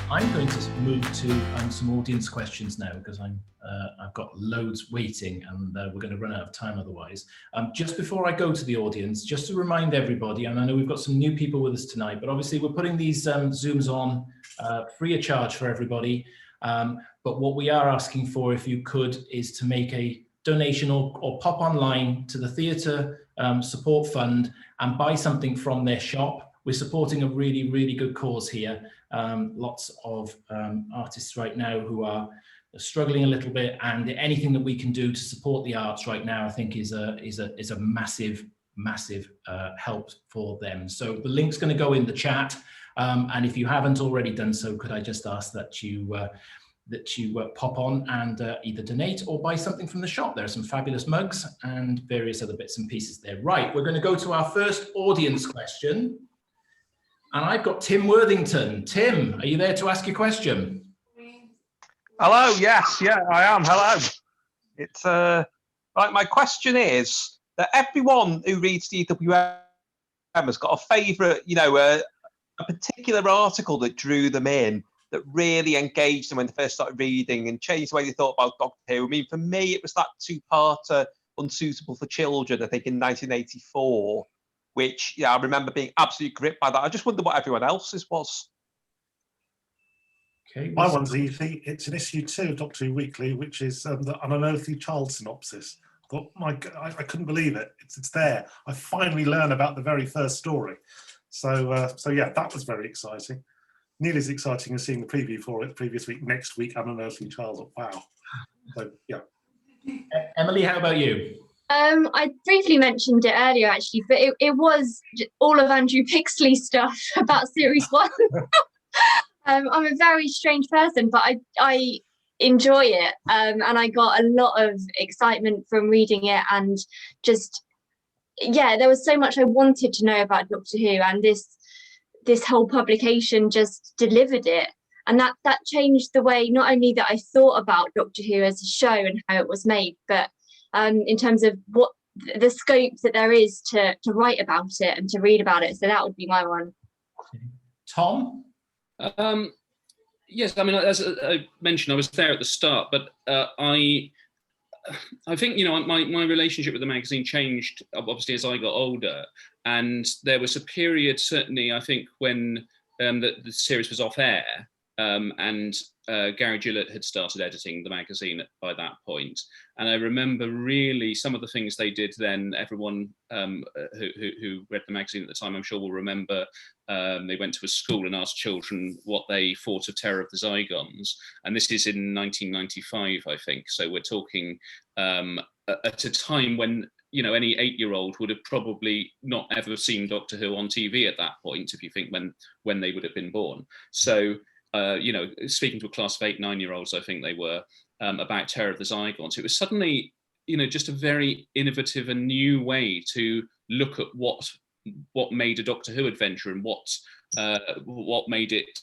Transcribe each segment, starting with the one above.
I'm going to move to some audience questions now because I've got loads waiting and we're going to run out of time otherwise. Just before I go to the audience, just to remind everybody, and I know we've got some new people with us tonight, but obviously we're putting these Zooms on free of charge for everybody. But what we are asking for, if you could, is to make a donation or pop online to the Theatre Support Fund and buy something from their shop. We're supporting a really, really good cause here. Lots of artists right now who are struggling a little bit, and anything that we can do to support the arts right now, I think, is a massive, massive help for them. So the link's going to go in the chat, and if you haven't already done so, could I just ask that you pop on and either donate or buy something from the shop. There are some fabulous mugs and various other bits and pieces there. Right, we're going to go to our first audience question. And I've got Tim Worthington. Tim, are you there to ask your question? Hello, yes, yeah, I am. Hello. It's right, my question is that everyone who reads DWM has got a favourite, a particular article that drew them in, that really engaged them when they first started reading and changed the way they thought about Doctor Who. I mean, for me, it was that two-parter, Unsuitable for Children, I think in 1984, which I remember being absolutely gripped by that. I just wonder what everyone else's was. Okay, my one's easy. It's an issue 2 of Doctor Who Weekly, which is the An Unearthly Child synopsis. I thought, my God, I couldn't believe it. It's there. I finally learned about the very first story. So yeah, that was very exciting. Nearly as exciting as seeing the preview for it previous week. Next week, An Unearthly Child. Wow. So yeah. Emily, how about you? I briefly mentioned it earlier, actually, but it was all of Andrew Pixley's stuff about Series 1. I'm a very strange person, but I enjoy it, and I got a lot of excitement from reading it, and just, yeah, there was so much I wanted to know about Doctor Who, and this whole publication just delivered it. And that changed the way not only that I thought about Doctor Who as a show and how it was made, but in terms of what the scope that there is to write about it and to read about it. So that would be my one. Tom? Yes, I mean, as I mentioned, I was there at the start, but I think, my relationship with the magazine changed, obviously, as I got older. And there was a period, certainly, I think, when the series was off air, and Gary Gillett had started editing the magazine by that point. And I remember really some of the things they did then. Everyone who read the magazine at the time, I'm sure, will remember they went to a school and asked children what they thought of Terror of the Zygons. And this is in 1995, I think. So we're talking at a time when any 8-year-old would have probably not ever seen Doctor Who on TV at that point, if you think when they would have been born. So speaking to a class of 8, 9-year-olds, I think they were, about Terror of the Zygons, it was suddenly, just a very innovative and new way to look at what made a Doctor Who adventure and what made it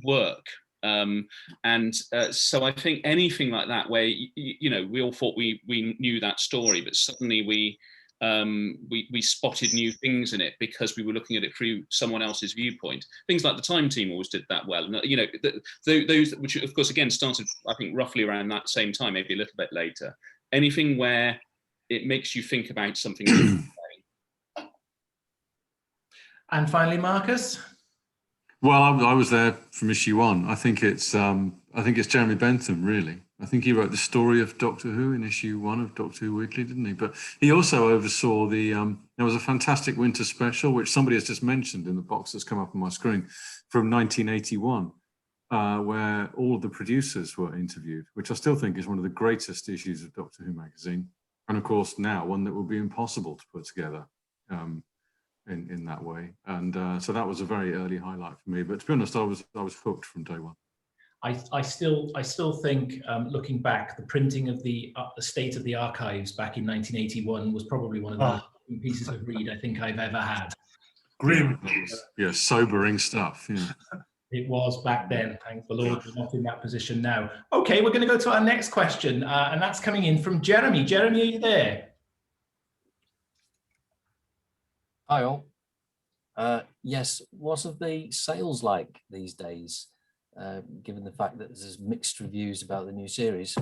work. So I think anything like that, where we all thought we knew that story, but suddenly we spotted new things in it because we were looking at it through someone else's viewpoint. Things like the Time Team always did that well. And, those, which of course, again, started, I think, roughly around that same time, maybe a little bit later. Anything where it makes you think about something. And finally, Marcus? Well, I was there from issue 1. I think it's Jeremy Bentham, really. I think he wrote the story of Doctor Who in issue 1 of Doctor Who Weekly, didn't he? But he also oversaw there was a fantastic winter special, which somebody has just mentioned in the box that's come up on my screen, from 1981, where all of the producers were interviewed, which I still think is one of the greatest issues of Doctor Who magazine. And of course, now one that would be impossible to put together in that way. And so that was a very early highlight for me. But to be honest, I was hooked from day one. I still think, looking back, the printing of the State of the Archives back in 1981 was probably one of the pieces of read I think I've ever had. Grim. Yeah, sobering stuff. Yeah. It was back then. Thank the Lord we're not in that position now. Okay, we're going to go to our next question, and that's coming in from Jeremy. Jeremy, are you there? Hi all. Yes, what are the sales like these days? given the fact that there's mixed reviews about the new series.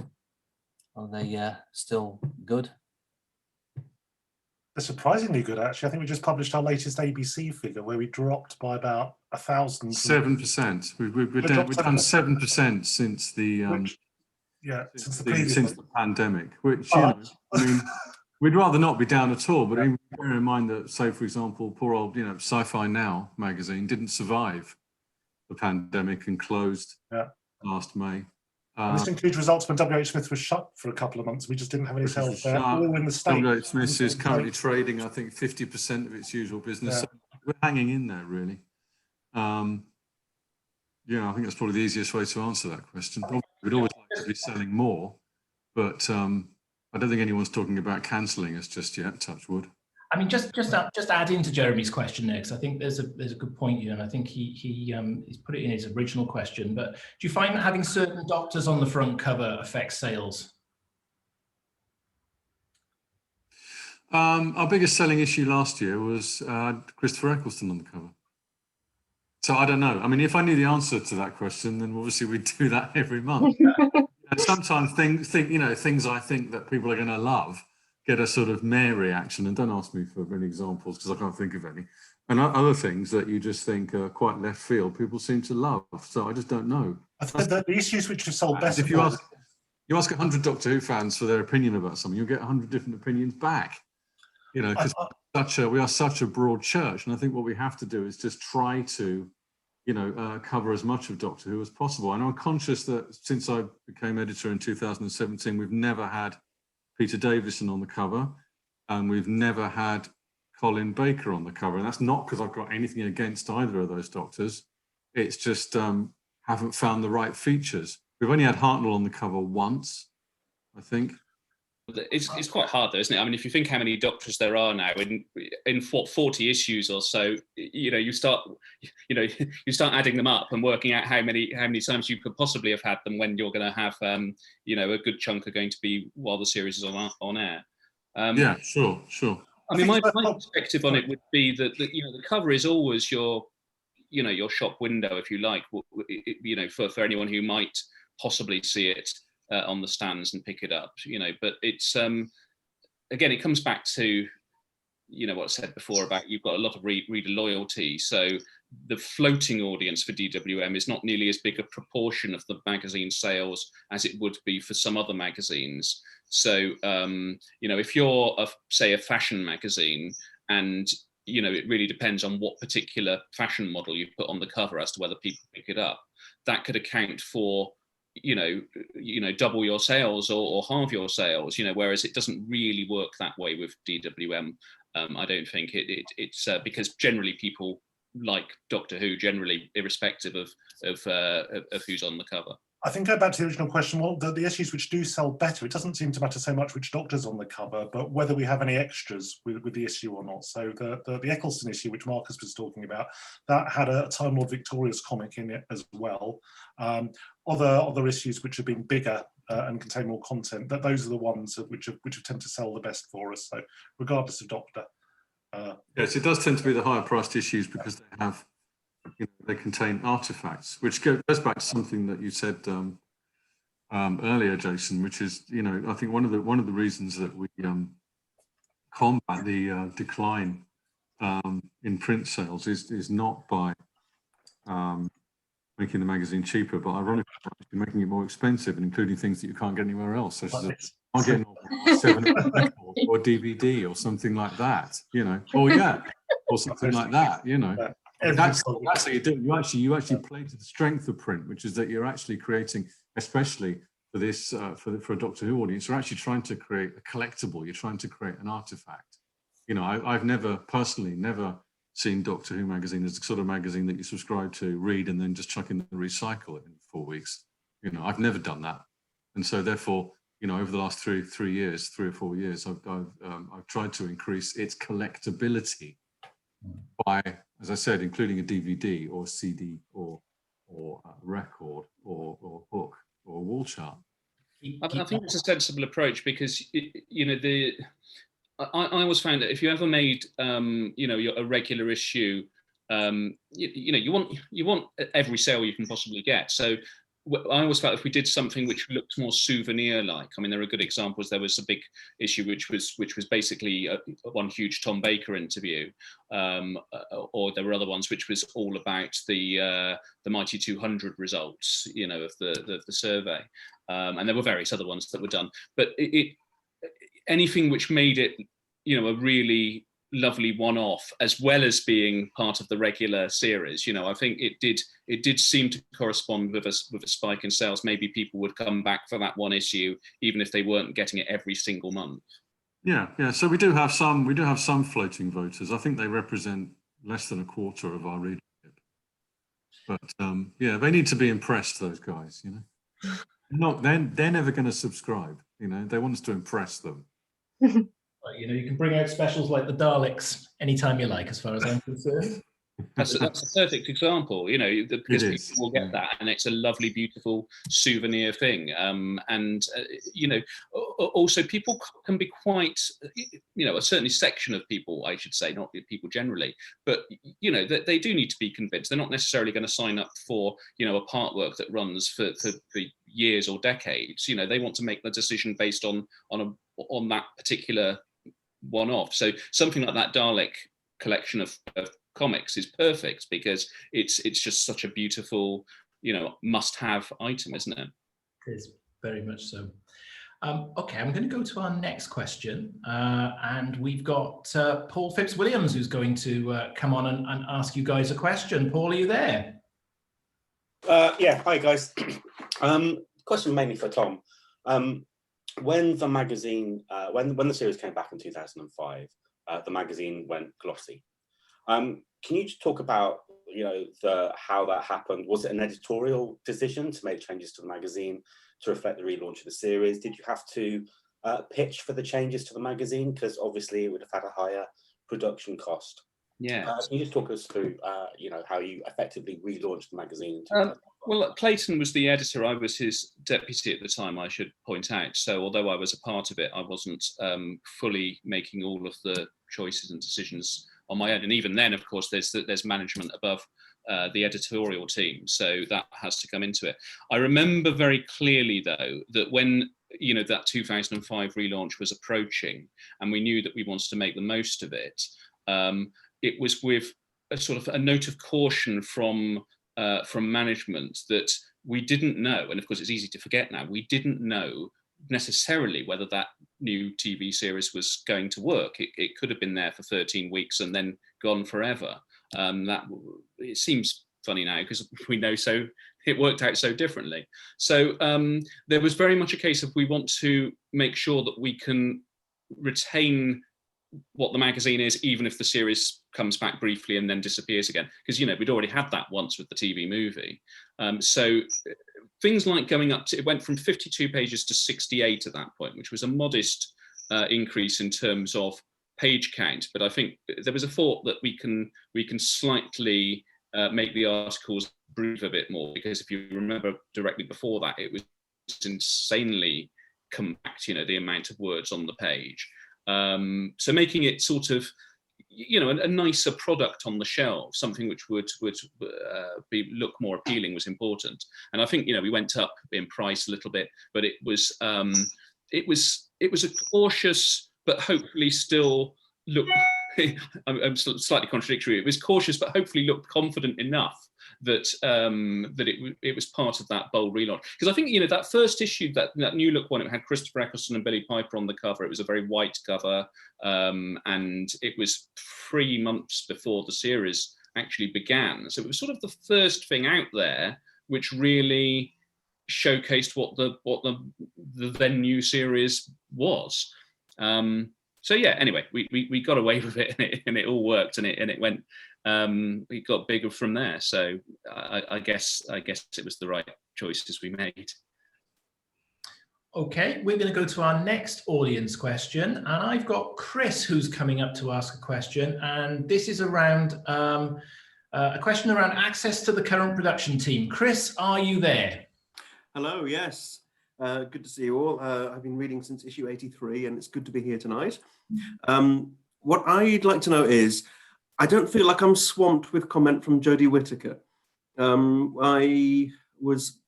Are they still good? They're surprisingly good, actually. I think we just published our latest ABC figure where we dropped by about 1,000. 7%. We've done 7% since the since the previous pandemic. Which you know, I mean, we'd rather not be down at all. But bear in mind that, say, for example, poor old Sci-Fi Now magazine didn't survive the pandemic and closed last May. This includes results when WH Smith was shut for a couple of months. We just didn't have any sales there. All in the States. WH Smith is currently trading, I think, 50% of its usual business. So we're hanging in there, really. I think that's probably the easiest way to answer that question. We'd always like to be selling more, but I don't think anyone's talking about cancelling us just yet, touch wood. I mean, just add into Jeremy's question there, because I think there's a good point here, and I think he's put it in his original question. But do you find that having certain doctors on the front cover affects sales? Our biggest selling issue last year was Christopher Eccleston on the cover. So I don't know. I mean, if I knew the answer to that question, then obviously we'd do that every month. And sometimes things I think that people are going to love get a sort of meh reaction, and don't ask me for many examples because I can't think of any. And other things that you just think are quite left field, people seem to love. So I just don't know. I think the issues which have sold best. If you ask 100 Doctor Who fans for their opinion about something, you'll get 100 different opinions back. Because we are such a broad church, and I think what we have to do is just try to, cover as much of Doctor Who as possible. And I'm conscious that since I became editor in 2017, we've never had Peter Davison on the cover, and we've never had Colin Baker on the cover. And that's not because I've got anything against either of those doctors. It's just haven't found the right features. We've only had Hartnell on the cover once, I think. It's quite hard though, isn't it? I mean, if you think how many doctors there are now in 40 issues or so, you start adding them up and working out how many times you could possibly have had them when you're going to have a good chunk are going to be while the series is on air. Yeah, sure. I mean, my perspective on it would be that the cover is always your shop window, if you like, for anyone who might possibly see it on the stands and pick it up, but it's again, it comes back to what I said before about you've got a lot of reader loyalty, so the floating audience for DWM is not nearly as big a proportion of the magazine sales as it would be for some other magazines. So if you're say a fashion magazine, and it really depends on what particular fashion model you put on the cover as to whether people pick it up, that could account for double your sales or halve your sales, whereas it doesn't really work that way with DWM. I don't think it's because generally people like Doctor Who, generally irrespective of who's on the cover. I think go back to the original question. Well, the issues which do sell better, it doesn't seem to matter so much which doctor's on the cover, but whether we have any extras with the issue or not. So the Eccleston issue, which Marcus was talking about, that had a Time Lord Victorious comic in it as well. Other issues which have been bigger and contain more content, those are the ones which tend to sell the best for us. So regardless of Doctor. Yes, it does tend to be the higher priced issues because they contain artifacts, which goes back to something that you said earlier, Jason, which is I think one of the reasons that we combat the decline in print sales is not by making the magazine cheaper, but ironically making it more expensive and including things that you can't get anywhere else, such as getting a 7 or DVD or something like that, or something like that, That's how you do it. You actually play to the strength of print, which is that you're actually creating, especially for this for a Doctor Who audience, you're actually trying to create a collectible. You're trying to create an artifact. I've never seen Doctor Who magazine as the sort of magazine that you subscribe to, read, and then just chuck in the recycle in 4 weeks. I've never done that, and so therefore, over the last 3 or 4 years, I've tried to increase its collectability by, as I said, including a DVD or CD or a record or book or a wall chart. I think it's a sensible approach because I always found that if you ever made a regular issue you want every sale you can possibly get. So I always felt if we did something which looked more souvenir-like, I mean, there are good examples. There was a big issue which was basically one huge Tom Baker interview, or there were other ones which was all about the Mighty 200 results, of the survey, and there were various other ones that were done. But anything which made it, a really lovely one-off, as well as being part of the regular series. I think it did seem to correspond with a spike in sales. Maybe people would come back for that one issue, even if they weren't getting it every single month. Yeah. So we do have some floating voters. I think they represent less than a quarter of our readership. But they need to be impressed, those guys. They're never going to subscribe. They want us to impress them. You can bring out specials like the Daleks anytime you like, as far as I'm concerned. That's a perfect example, because people will get that, and it's a lovely, beautiful souvenir thing. Also people can be quite, a certain section of people, I should say, not people generally, but they do need to be convinced. They're not necessarily going to sign up for a part work that runs for years or decades. They want to make the decision based on that particular one-off. So something like that Dalek collection of comics is perfect, because it's just such a beautiful, must-have item, isn't it? It is, very much so. Okay, I'm going to go to our next question, and we've got Paul Phipps-Williams, who's going to come on and ask you guys a question. Paul, are you there? Yeah, hi guys. Question mainly for Tom. When the magazine, when the series came back in 2005, the magazine went glossy. Can you just talk about, how that happened? Was it an editorial decision to make changes to the magazine to reflect the relaunch of the series? Did you have to pitch for the changes to the magazine? Because obviously it would have had a higher production cost. Yeah. Can you just talk us through, how you effectively relaunched the magazine? Well, Clayton was the editor. I was his deputy at the time, I should point out. So although I was a part of it, I wasn't fully making all of the choices and decisions on my own. And even then, of course, there's management above the editorial team. So that has to come into it. I remember very clearly, though, that when that 2005 relaunch was approaching and we knew that we wanted to make the most of it, it was with a sort of a note of caution from management that we didn't know, and of course it's easy to forget now, we didn't know necessarily whether that new TV series was going to work. It could have been there for 13 weeks and then gone forever. It seems funny now because we know so it worked out so differently. So there was very much a case of we want to make sure that we can retain what the magazine is, even if the series comes back briefly and then disappears again, because we'd already had that once with the TV movie. So things like going up to, it went from 52 pages to 68 at that point, which was a modest increase in terms of page count. But I think there was a thought that we can slightly make the articles breathe a bit more, because if you remember directly before that, it was insanely compact, the amount of words on the page. So making it sort of, a nicer product on the shelf, something which would look more appealing, was important. And I think we went up in price a little bit, but it was a cautious but hopefully still look. I'm slightly contradictory. It was cautious but hopefully looked confident enough that it was part of that bold relaunch. Because I think that first issue, that new look one, it had Christopher Eccleston and Billy Piper on the cover. It was a very white cover, and it was 3 months before the series actually began. So it was sort of the first thing out there which really showcased what the then new series was. So yeah, anyway, we got away with it, and it all worked, and it went. It got bigger from there. So I guess it was the right choices we made. Okay, we're going to go to our next audience question, and I've got Chris who's coming up to ask a question, and this is around a question around access to the current production team. Chris, are you there? Hello, yes. Good to see you all. I've been reading since issue 83, and it's good to be here tonight. What I'd like to know is, I don't feel like I'm swamped with comment from Jodie Whittaker. I was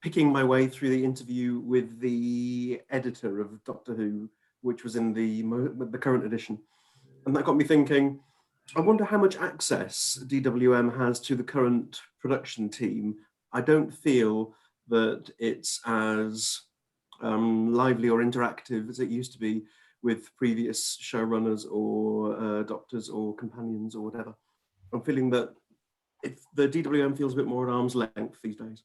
picking my way through the interview with the editor of Doctor Who, which was in the current edition. And that got me thinking, I wonder how much access DWM has to the current production team. I don't feel that it's as lively or interactive as it used to be with previous showrunners or doctors or companions or whatever. I'm feeling that the DWM feels a bit more at arm's length these days.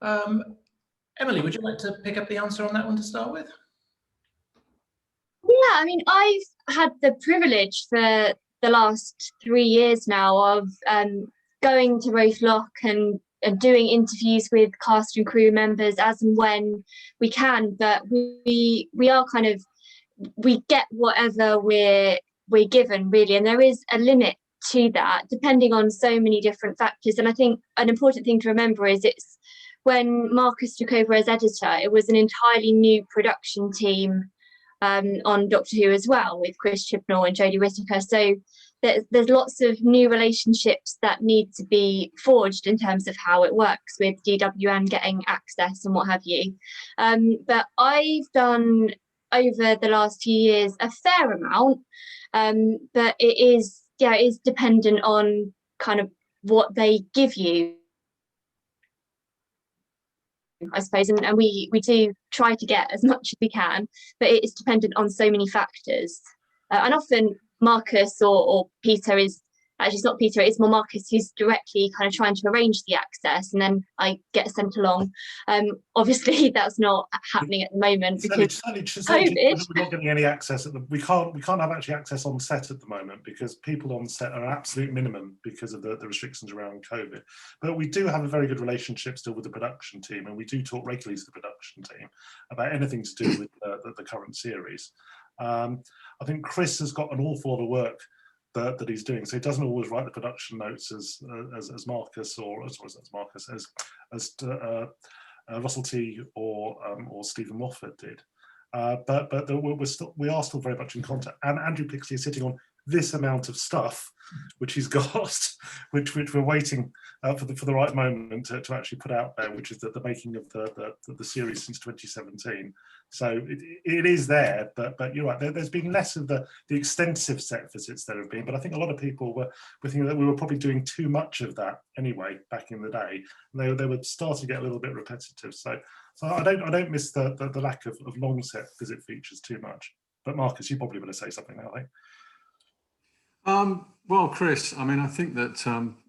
Emily, would you like to pick up the answer on that one to start with? Yeah, I mean, I've had the privilege for the last 3 years now of going to Roselock and doing interviews with cast and crew members as and when we can, but we are kind of, we get whatever we're given, really, and there is a limit to that depending on so many different factors. And I think an important thing to remember is it's when Marcus took over as editor, it was an entirely new production team on Doctor Who as well, with Chris Chibnall and Jodie Whittaker. So there's lots of new relationships that need to be forged in terms of how it works with DWM getting access and what have you. But I've done over the last few years a fair amount, but it is dependent on kind of what they give you, I suppose, and we do try to get as much as we can, but it is dependent on so many factors. And often Marcus or Peter is, actually it's not Peter, it's more Marcus who's directly kind of trying to arrange the access, and then I get sent along. Obviously that's not happening at the moment because COVID. We're not getting any access at the, we can't have actually access on set at the moment because people on set are absolute minimum because of the restrictions around COVID. But we do have a very good relationship still with the production team, and we do talk regularly to the production team about anything to do with the current series. I think Chris has got an awful lot of work that he's doing, so he doesn't always write the production notes as Marcus or as Marcus as Russell T or Stephen Moffat did. But we are still very much in contact, and Andrew Pixley is sitting on this amount of stuff which he's got, which we're waiting for the right moment to actually put out there, which is the making of the series since 2017. So it is there, but you're right. There's been less of the extensive set visits there have been, but I think a lot of people were thinking that we were probably doing too much of that anyway back in the day. And they were starting to get a little bit repetitive. So I don't miss the lack of long set visit features too much. But Marcus, you probably want to say something now, I think. Well, Chris, I mean, I think that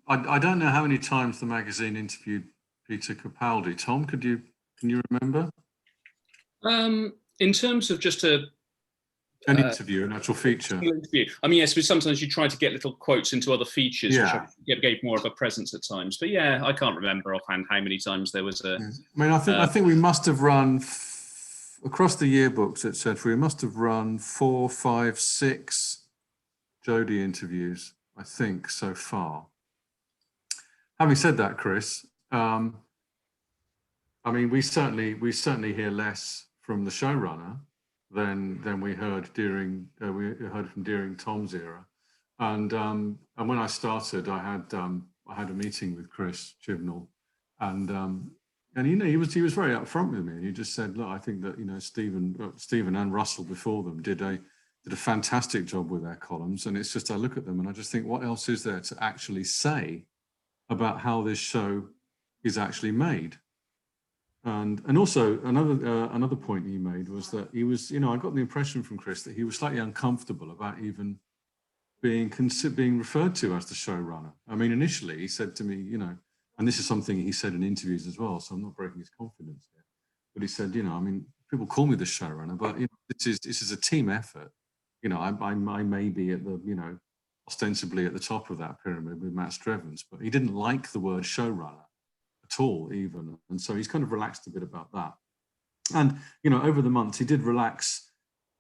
I don't know how many times the magazine interviewed Peter Capaldi. Tom, can you remember? In terms of just an interview, an actual feature. Interview. I mean, yes, but sometimes you try to get little quotes into other features, yeah, which gave more of a presence at times. But yeah, I can't remember offhand how many times there was a. I mean, I think we must have run across the yearbooks, etc. We must have run 4, 5, 6 Jodie interviews, I think, so far. Having said that, Chris, I mean, we certainly hear less from the showrunner than we heard from during Tom's era. And when I started, I had a meeting with Chris Chibnall, and you know, he was very upfront with me. He just said, look, I think that, you know, Stephen and Russell before them did a fantastic job with their columns, and it's just, I look at them and I just think, what else is there to actually say about how this show is actually made? And also another point he made was that he was, you know, I got the impression from Chris that he was slightly uncomfortable about even being referred to as the showrunner. I mean, initially he said to me, you know, and this is something he said in interviews as well, so I'm not breaking his confidence here, but he said, you know, I mean, people call me the showrunner, but you know, this is a team effort. You know, I may be at the, you know, ostensibly at the top of that pyramid with Matt Strevens, but he didn't like the word showrunner at all, even. And so he's kind of relaxed a bit about that. And, you know, over the months, he did relax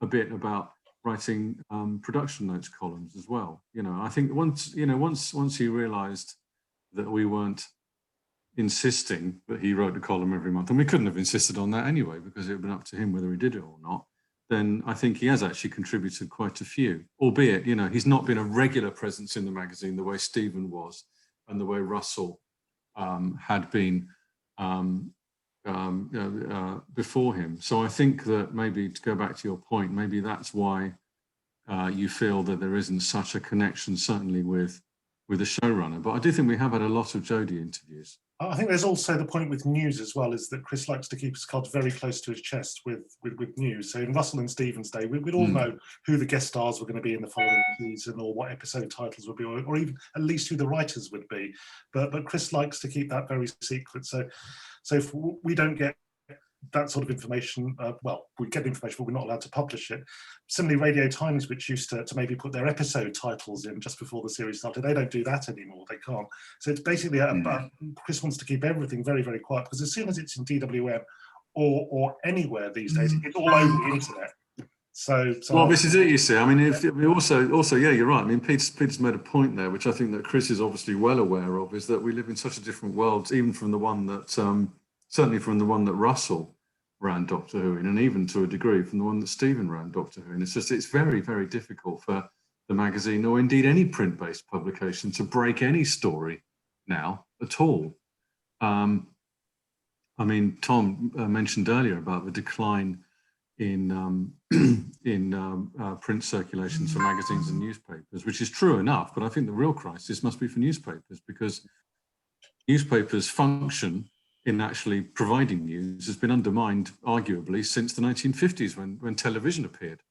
a bit about writing production notes columns as well. You know, I think once he realized that we weren't insisting that he wrote a column every month, and we couldn't have insisted on that anyway, because it would have been up to him whether he did it or not. then I think he has actually contributed quite a few, albeit, you know, he's not been a regular presence in the magazine the way Stephen was and the way Russell had been before him. So I think that, maybe to go back to your point, maybe that's why you feel that there isn't such a connection, certainly with the showrunner. But I do think we have had a lot of Jodie interviews. I think there's also the point with news as well, is that Chris likes to keep his cards very close to his chest with news. So in Russell and Stephen's day, we'd all know who the guest stars were going to be in the following season, or what episode titles would be, or even at least who the writers would be. But Chris likes to keep that very secret. So if we don't get that sort of information, well, we get the information, but we're not allowed to publish it. Similarly, Radio Times, which used to maybe put their episode titles in just before the series started, they don't do that anymore. They can't. So it's basically Chris wants to keep everything very, very quiet, because as soon as it's in DWM or anywhere these days, it's all over the internet. So well, this is it. You see, I mean, also, yeah, you're right. I mean, Peter's made a point there, which I think that Chris is obviously well aware of, is that we live in such a different world, even from the one that certainly from the one that Russell ran Doctor Who in, and even to a degree from the one that Stephen ran Doctor Who in. It's very, very difficult for the magazine, or indeed any print-based publication, to break any story now at all. I mean, Tom mentioned earlier about the decline in print circulations for magazines and newspapers, which is true enough, but I think the real crisis must be for newspapers, because newspapers' function in actually providing news has been undermined, arguably, since the 1950s when television appeared,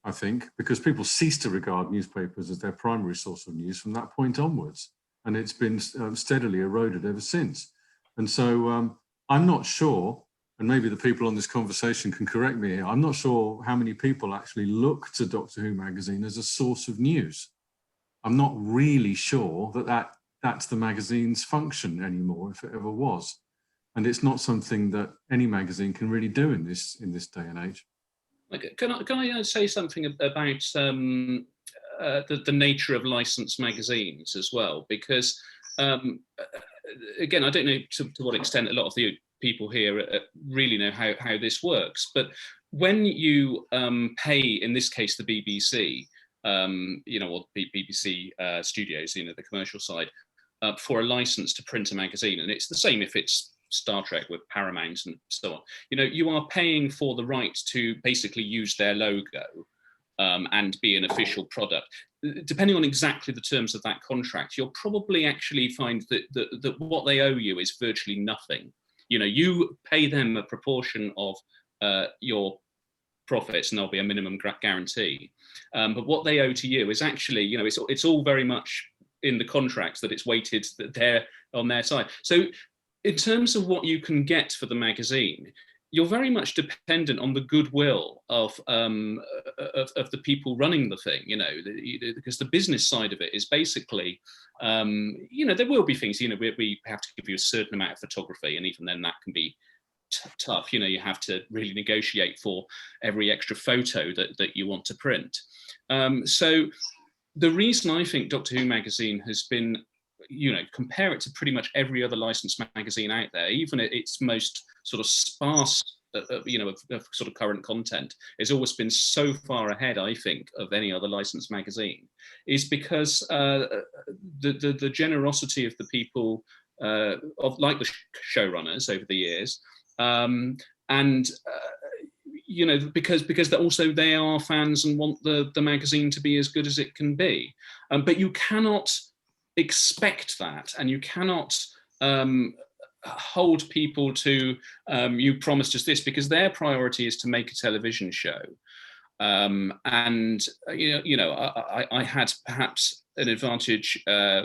I think, because people ceased to regard newspapers as their primary source of news from that point onwards. And it's been steadily eroded ever since. And so I'm not sure, and maybe the people on this conversation can correct me here, I'm not sure how many people actually look to Doctor Who magazine as a source of news. I'm not really sure that's the magazine's function anymore, if it ever was. And it's not something that any magazine can really do in this day and age. Can I say something about the nature of licensed magazines as well? Because again, I don't know to what extent a lot of the people here really know how this works. But when you pay, in this case, the BBC, or BBC Studios, the commercial side, for a license to print a magazine, and it's the same if it's Star Trek with Paramount and so on. You are paying for the right to basically use their logo and be an official product. Depending on exactly the terms of that contract, you'll probably actually find that what they owe you is virtually nothing. You pay them a proportion of your profits, and there'll be a minimum guarantee. But what they owe to you is actually, it's all very much in the contracts that it's weighted that they're on their side. So in terms of what you can get for the magazine, you're very much dependent on the goodwill of the people running the thing, because the business side of it is basically, there will be things, we have to give you a certain amount of photography, and even then that can be tough. You have to really negotiate for every extra photo that you want to print. So the reason I think Doctor Who magazine has been, compare it to pretty much every other licensed magazine out there, even its most sort of sparse, of sort of current content, has always been so far ahead, I think, of any other licensed magazine, is because the generosity of the people, like the showrunners over the years, because also they are fans and want the magazine to be as good as it can be. But you cannot expect that, and you cannot hold people to you promised us this, because their priority is to make a television show. I had perhaps an advantage. My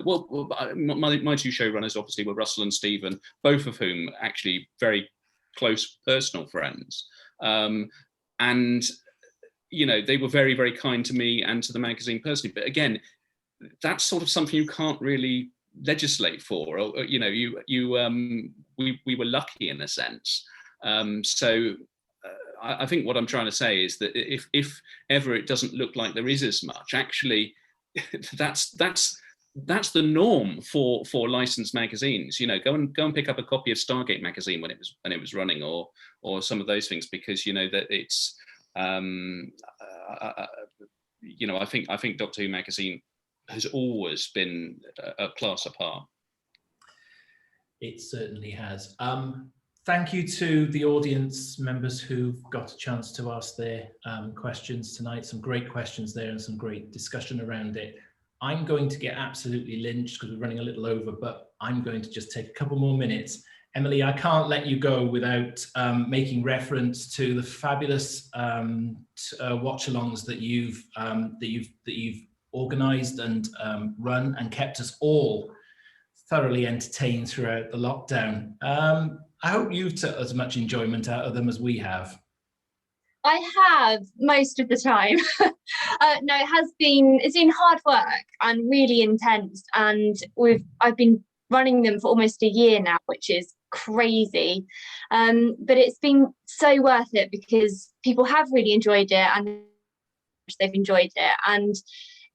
two showrunners obviously were Russell and Stephen, both of whom actually very close personal friends. They were very, very kind to me and to the magazine personally. But again, that's sort of something you can't really legislate for. We were lucky in a sense. I think what I'm trying to say is that if ever it doesn't look like there is as much, actually, that's the norm for licensed magazines. Go and pick up a copy of Stargate magazine when it was running, or some of those things, because that it's You know, I think Doctor Who magazine has always been a class apart. It certainly has. Thank you to the audience members who've got a chance to ask their questions tonight. Some great questions there and some great discussion around it. I'm going to get absolutely lynched because we're running a little over, but I'm going to just take a couple more minutes. Emily, I can't let you go without making reference to the fabulous watch-alongs that you've organised and run and kept us all thoroughly entertained throughout the lockdown. I hope you've took as much enjoyment out of them as we have. I have most of the time. No, it's been hard work and really intense, and I've been running them for almost a year now, which is crazy. But it's been so worth it because people have really enjoyed it and they've enjoyed it. And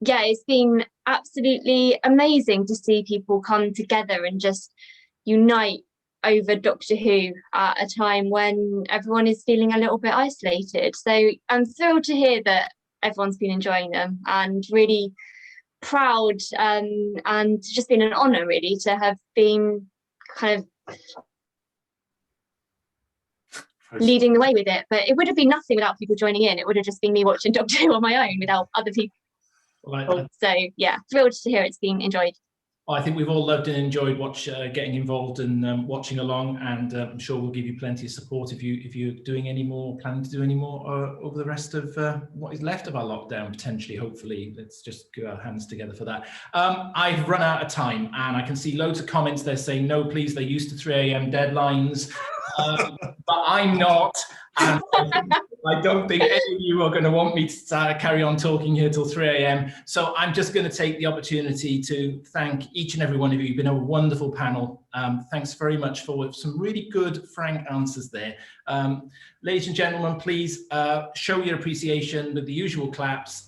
yeah, it's been absolutely amazing to see people come together and just unite over Doctor Who at a time when everyone is feeling a little bit isolated. So I'm thrilled to hear that everyone's been enjoying them, and really proud and just been an honour really to have been kind of leading the way with it. But it would have been nothing without people joining in. It would have just been me watching Doctor Who on my own without other people. So yeah, thrilled to hear it's been enjoyed. Well, I think we've all loved and enjoyed getting involved and watching along, and I'm sure we'll give you plenty of support if you're doing any more, planning to do any more over the rest of what is left of our lockdown, potentially, hopefully. Let's just give our hands together for that. I've run out of time, and I can see loads of comments there saying, no, please, they're used to 3 a.m. deadlines, but I'm not. And I don't think any of you are going to want me to carry on talking here till 3 a.m. So I'm just going to take the opportunity to thank each and every one of you. You've been a wonderful panel. Thanks very much for some really good, frank answers there. Ladies and gentlemen, please show your appreciation with the usual claps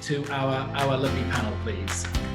to our lovely panel, please.